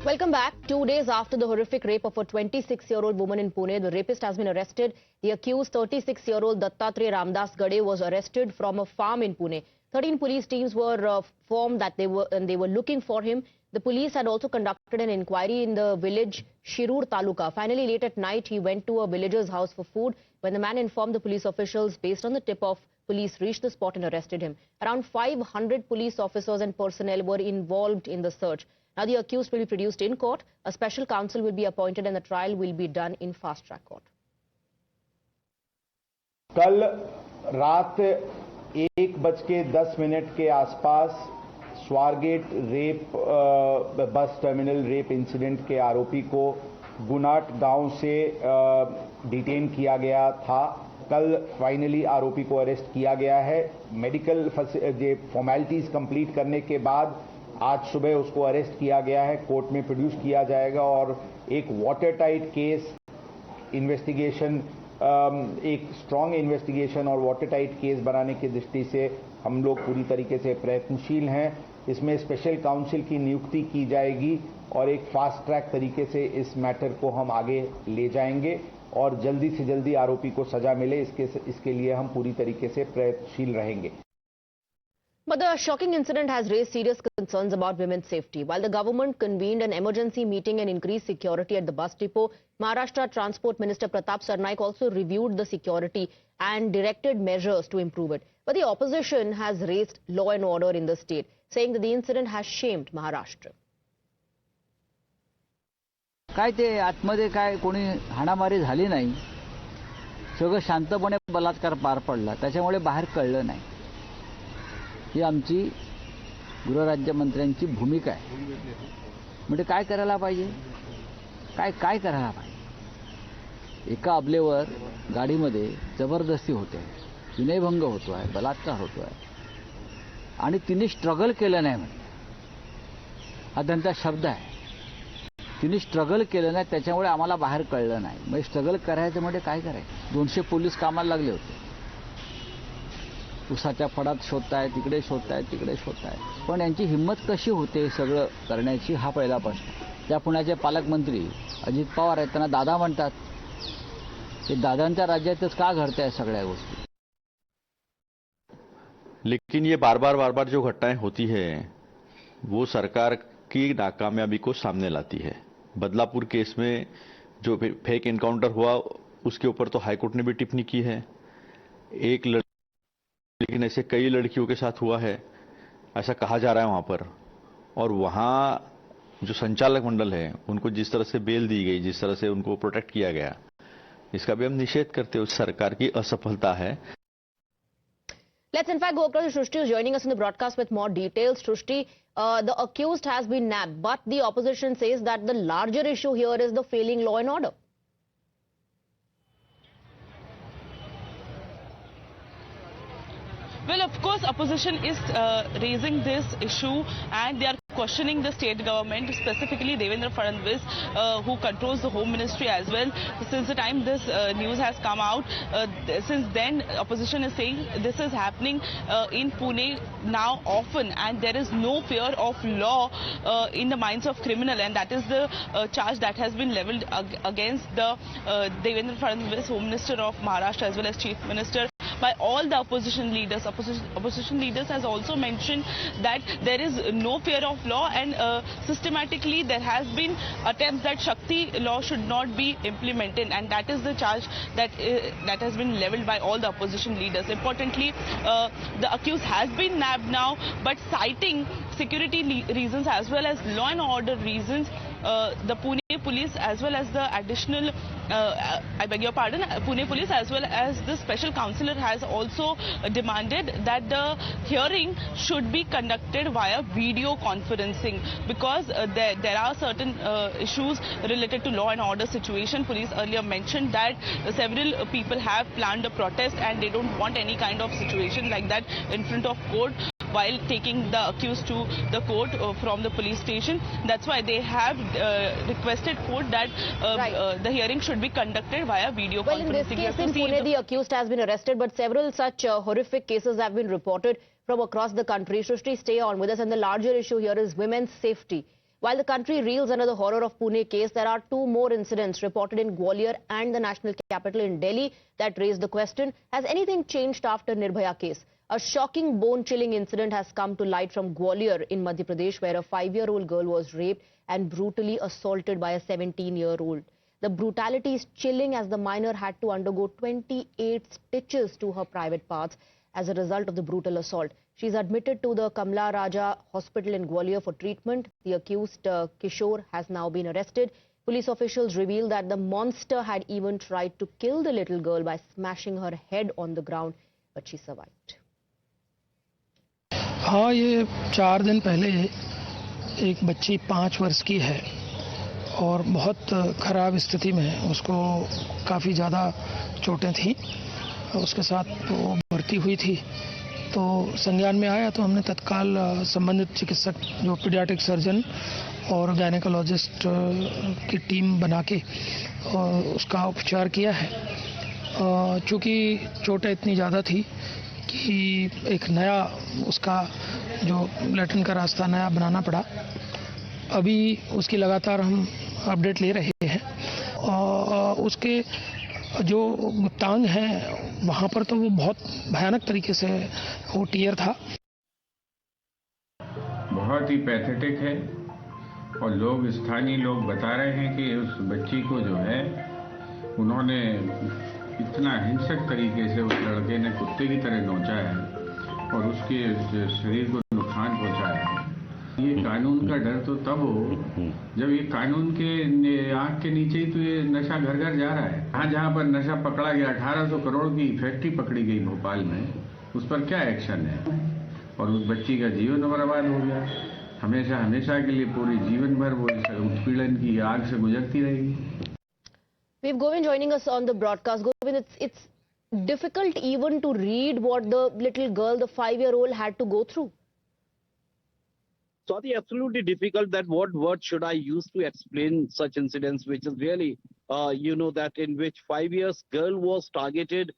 Welcome back. 2 days after the horrific rape of a 26-year-old woman in Pune, the rapist has been arrested. The accused 36-year-old Dattatreya Ramdas Gade was arrested from a farm in Pune. 13 police teams were formed that they were looking for him. The police had also conducted an inquiry in the village Shirur Taluka. Finally, late at night, he went to a villager's house for food. When the man informed the police officials, based on the tip-off, police reached the spot and arrested him. Around 500 police officers and personnel were involved in the search. Now the accused will be produced in court. A special counsel will be appointed and the trial will be done in fast-track court. कल रात 1:10 के आसपास Swargate rape bus terminal rape incident के आरोपी को गुनाट गांव से detain किया गया था। कल फाइनली आरोपी को अरेस्ट किया गया है। मेडिकल फॉर्मेलिटीज कंप्लीट करने के बाद आज सुबह उसको अरेस्ट किया गया है, कोर्ट में प्रोड्यूस किया जाएगा और एक वाटर टाइट केस इन्वेस्टिगेशन, एक स्ट्रांग इन्वेस्टिगेशन और वाटर टाइट केस बनाने की दृष्टि से हम लोग पूरी तरीके से प्रयत्नशील हैं। इसमें स्पेशल काउंसिल की नियुक्ति की जाएगी और एक फास्ट ट्रैक तरीके से इस मैटर को हम आगे ले जाएंगे और जल्दी से जल्दी आरोपी को सजा मिले, इसके लिए हम पूरी तरीके से प्रयत्नशील रहेंगे। But the shocking incident has raised serious concerns about women's safety. While the government convened an emergency meeting and increased security at the bus depot, Maharashtra Transport Minister Pratap Sarnaik also reviewed the security and directed measures to improve it. But the opposition has raised law and order in the state, saying that the incident has shamed Maharashtra. काय ते आतमध्ये काय कोणी हाणामारी झाली नाही, सगळं शांतपणे बलात्कार पार पडला, त्याच्यामुळे बाहेर कळलं नाही। ही आमची गृहराज्यमंत्र्यांची भूमिका आहे। म्हणजे काय करायला पाहिजे, काय करायला पाहिजे। एका अबलेवर गाडीमध्ये जबरदस्ती होते, विनयभंग होतो आहे, बलात्कार होतो आहे आणि तिने स्ट्रगल केलं नाही म्हणजे हा त्यांचा शब्द आहे। तिने स्ट्रगल केलं नाही, त्याच्यामुळे आम्हाला बाहेर कळलं नाही। म्हणजे स्ट्रगल करायचं म्हणजे काय करायचं। 200 पोलीस कामाला लागले होते, उसाच्या फडात शोधतायत, तिकडे शोधतायत, तिकडे शोधतायत, पण यांची हिम्मत कशी होते सगळं करण्याची, हा पहिला प्रश्न। त्या पुण्याचे पालकमंत्री अजित पवार आहेत, त्यांना दादा म्हणतात, ते दादांच्या राज्यातच का घडताय सगळ्या गोष्टी। लेकिन ये बार बार जो घटनाएं होती है वो सरकार की नाकामयाबी को सामने लाती है। बदलापुर केस में जो फेक एनकाउंटर हुआ उसके ऊपर तो हाईकोर्ट ने भी टिप्पणी की है। एक लेकिन ऐसे कई लड़कियों के साथ हुआ है, ऐसा कहा जा रहा है वहां पर, और वहां जो संचालक मंडल है उनको जिस तरह से बेल दी गई, जिस तरह से उनको प्रोटेक्ट किया गया, इसका भी हम निषेध करते हैं। सरकार की असफलता है। Let's in fact go across to Shrishti, who's joining us in the broadcast with more details. Shrishti, the accused has been nabbed, but the opposition says that the larger issue here is the failing law and order. Well, of course, opposition is raising this issue and they are questioning the state government, specifically Devendra Fadnavis, who controls the Home Ministry as well. Since the time this news has come out, since then opposition is saying this is happening in Pune now often, and there is no fear of law in the minds of criminal, and that is the charge that has been leveled against the Devendra Fadnavis, Home Minister of Maharashtra, as well as Chief Minister, by all the opposition leaders. Opposition leaders has also mentioned that there is no fear of law, and systematically there has been attempts that Shakti law should not be implemented, and that is the charge that has been leveled by all the opposition leaders. Importantly, the accused has been nabbed now, but citing security reasons as well as law and order reasons, the Pune police as well as the additional, I beg your pardon, Pune police as well as the special counsellor has also demanded that the hearing should be conducted via video conferencing, because there are certain issues related to law and order situation. Police earlier mentioned that several people have planned a protest and they don't want any kind of situation like that in front of court while taking the accused to the court from the police station. That's why they have requested court that the hearing should be conducted via video conferencing. Well, in this case in Pune, the accused has been arrested, but several such horrific cases have been reported from across the country. Shrishti, stay on with us, and the larger issue here is women's safety. While the country reels under the horror of Pune case, there are two more incidents reported in Gwalior and the national capital in Delhi that raise the question, has anything changed after Nirbhaya case? A shocking, bone-chilling incident has come to light from Gwalior in Madhya Pradesh, where a 5-year-old girl was raped and brutally assaulted by a 17-year-old. The brutality is chilling as the minor had to undergo 28 stitches to her private parts as a result of the brutal assault. She is admitted to the Kamla Raja Hospital in Gwalior for treatment. The accused, Kishore, has now been arrested. Police officials reveal that the monster had even tried to kill the little girl by smashing her head on the ground, but she survived. हाँ, ये 4 दिन पहले एक बच्ची 5 वर्ष की है और बहुत ख़राब स्थिति में है। उसको काफ़ी ज़्यादा चोटें थी। उसके साथ वो भर्ती हुई थी, तो संज्ञान में आया तो हमने तत्काल संबंधित चिकित्सक जो पीडियाट्रिक सर्जन और गायनेकोलॉजिस्ट की टीम बना के उसका उपचार किया है। चूँकि चोटें इतनी ज़्यादा थी कि एक नया उसका जो लैट्रिन का रास्ता नया बनाना पड़ा। अभी उसकी लगातार हम अपडेट ले रहे हैं और उसके जो टांग है वहाँ पर तो वो बहुत भयानक तरीके से वो टीयर था। बहुत ही पैथेटिक है और स्थानीय लोग बता रहे हैं कि उस बच्ची को जो है उन्होंने इतना हिंसक तरीके से उस लड़के ने कुत्ते की तरह नोचा है और उसके शरीर को नुकसान पहुंचाया है। ये कानून का डर तो तब हो जब ये कानून के आंख के नीचे ही तो ये नशा घर घर जा रहा है। जहाँ पर नशा पकड़ा गया, 1800 करोड़ की फैक्ट्री पकड़ी गई भोपाल में, उस पर क्या एक्शन है? और उस बच्ची का जीवन बर्बाद हो गया। हमेशा के लिए पूरी जीवन भर वो उत्पीड़न की आग से गुजरती रहेगी। We have Govind joining us on the broadcast. Govind, it's difficult even to read what the little girl, the 5-year-old, had to go through. Swati, absolutely difficult. That what word should I use to explain such incidents, which is really, that in which 5 years girl was targeted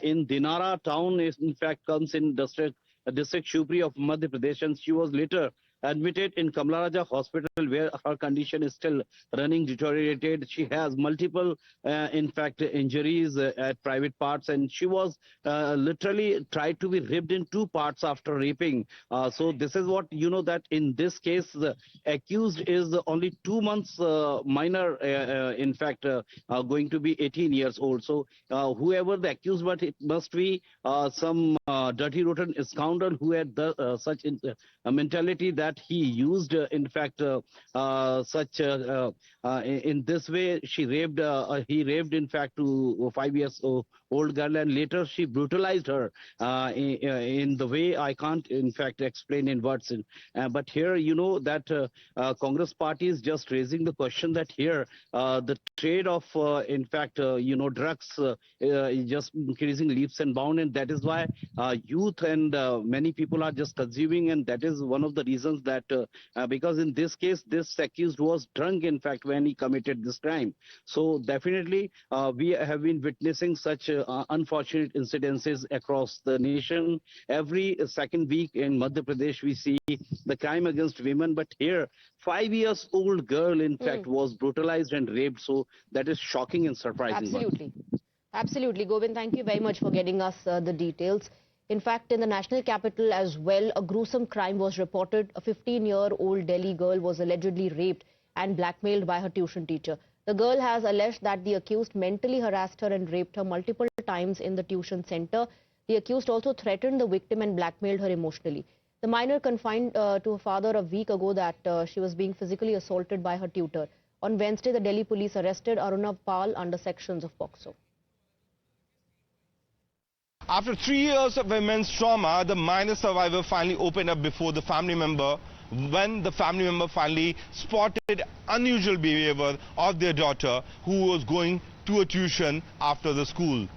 in Dinara town, in fact comes in district Shupri of Madhya Pradesh, and she was later admitted in Kamla Raja Hospital where her condition is still running deteriorated. She has multiple, injuries at private parts, and she was literally tried to be ripped in 2 parts after raping. So this is what, that in this case, the accused is only 2 months minor, going to be 18 years old. So whoever the accused, but it must be some dirty rotten scoundrel who had such a mentality that he used, in this way he raped, in fact, to 5 years old girl, and later she brutalized her in the way I can't, in fact, explain in words. But here, that Congress party is just raising the question that here the trade of, drugs is just increasing leaps and bounds, and that is why youth and many people are just consuming, and that is one of the reasons that because in this case this accused was drunk, in fact, when he committed this crime. So definitely we have been witnessing such unfortunate incidences across the nation. Every second week in Madhya Pradesh we see the crime against women, but here 5 years old girl, in fact, was brutalized and raped. So that is shocking and surprising. Absolutely, Govind, thank you very much for getting us the details. In fact, in the national capital as well, a gruesome crime was reported. A 15-year-old Delhi girl was allegedly raped and blackmailed by her tuition teacher. The girl has alleged that the accused mentally harassed her and raped her multiple times in the tuition center. The accused also threatened the victim and blackmailed her emotionally. The minor confided to her father a week ago that she was being physically assaulted by her tutor. On Wednesday, the Delhi police arrested Arunav Pal under sections of POCSO. After 3 years of immense trauma, the minor survivor finally opened up before the family member when the family member finally spotted unusual behavior of their daughter who was going to a tuition after the school.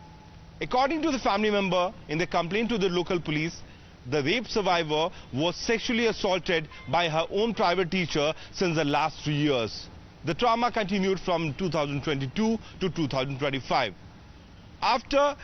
According to the family member, in the complaint to the local police, the rape survivor was sexually assaulted by her own private teacher since the last 3 years. The trauma continued from 2022 to 2025. After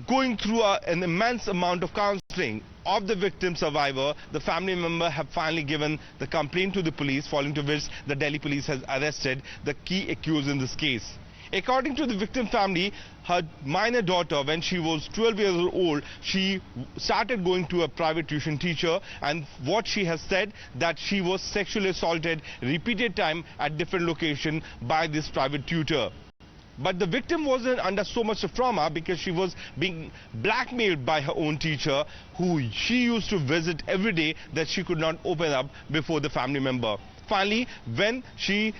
going through an immense amount of counseling of the victim survivor, the family member have finally given the complaint to the police, following to which the Delhi police has arrested the key accused in this case. According to the victim family, her minor daughter, when she was 12 years old, she started going to a private tuition teacher, and what she has said that she was sexually assaulted repeated time at different locations by this private tutor. But the victim wasn't under so much of trauma because she was being blackmailed by her own teacher, who she used to visit every day, that she could not open up before the family member. Finally, when she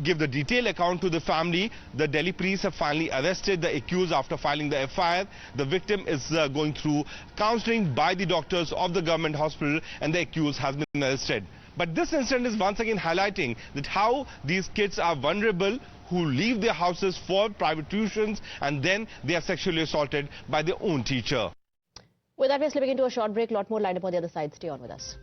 gave the detailed account to the family, the Delhi police have finally arrested the accused after filing the FIR. The victim is going through counseling by the doctors of the government hospital, and the accused has been arrested. But this incident is once again highlighting that how these kids are vulnerable, who leave their houses for private tuitions, and then they are sexually assaulted by their own teacher. With that, we're slipping into a short break. A lot more lined up on the other side. Stay on with us.